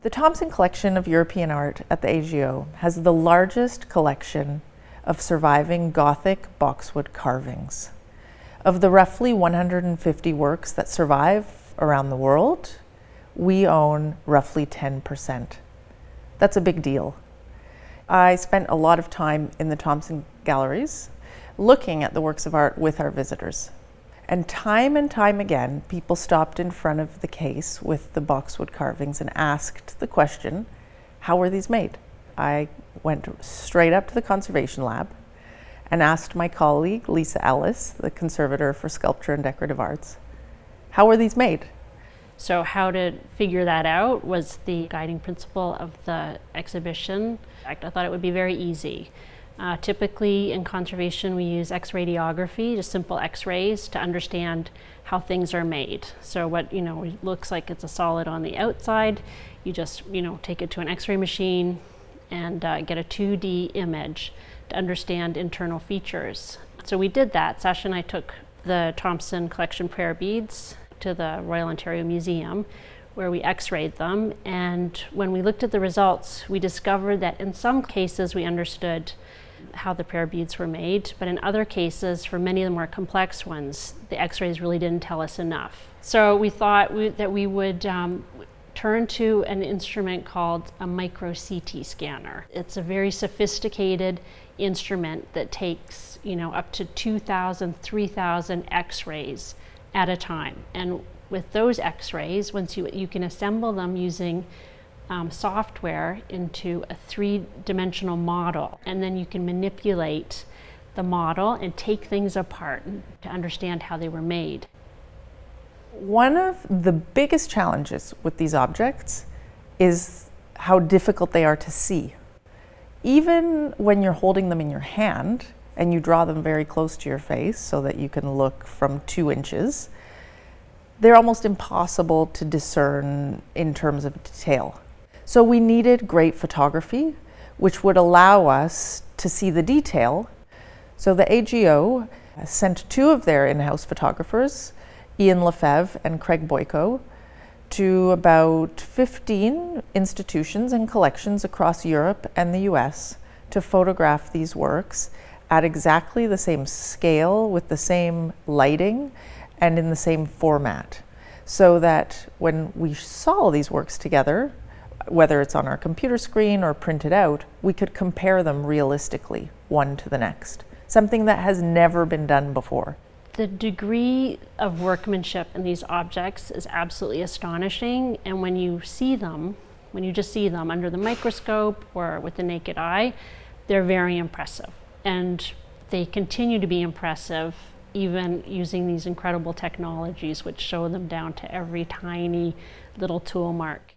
The Thompson Collection of European Art at the AGO has the largest collection of surviving Gothic boxwood carvings. Of the roughly 150 works that survive around the world, we own roughly 10%. That's a big deal. I spent a lot of time in the Thompson galleries looking at the works of art with our visitors. And time again, people stopped in front of the case with the boxwood carvings and asked the question, how were these made? I went straight up to the conservation lab and asked my colleague, Lisa Ellis, the Conservator for Sculpture and Decorative Arts, how were these made? So how to figure that out was the guiding principle of the exhibition. I thought it would be very easy. Typically in conservation we use X-radiography, just simple X-rays, to understand how things are made. So what looks like it's a solid on the outside, you just take it to an X-ray machine and get a 2D image to understand internal features. So we did that. Sasha and I took the Thompson Collection prayer beads to the Royal Ontario Museum, where we X-rayed them, and when we looked at the results, we discovered that in some cases we understood how the prayer beads were made, but in other cases, for many of the more complex ones, the X-rays really didn't tell us enough. So we thought that we would turn to an instrument called a micro CT scanner. It's a very sophisticated instrument that takes up to 2,000, 3,000 X-rays at a time. And with those X-rays, once you can assemble them using software into a three-dimensional model, and then you can manipulate the model and take things apart to understand how they were made. One of the biggest challenges with these objects is how difficult they are to see. Even when you're holding them in your hand and you draw them very close to your face so that you can look from 2 inches, they're almost impossible to discern in terms of detail. So we needed great photography, which would allow us to see the detail. So the AGO sent 2 of their in-house photographers, Ian Lefebvre and Craig Boyko, to about 15 institutions and collections across Europe and the US to photograph these works at exactly the same scale, with the same lighting, and in the same format, so that when we saw these works together, whether it's on our computer screen or printed out, we could compare them realistically, one to the next, something that has never been done before. The degree of workmanship in these objects is absolutely astonishing, and when you just see them under the microscope or with the naked eye, they're very impressive. And they continue to be impressive even using these incredible technologies which show them down to every tiny little tool mark.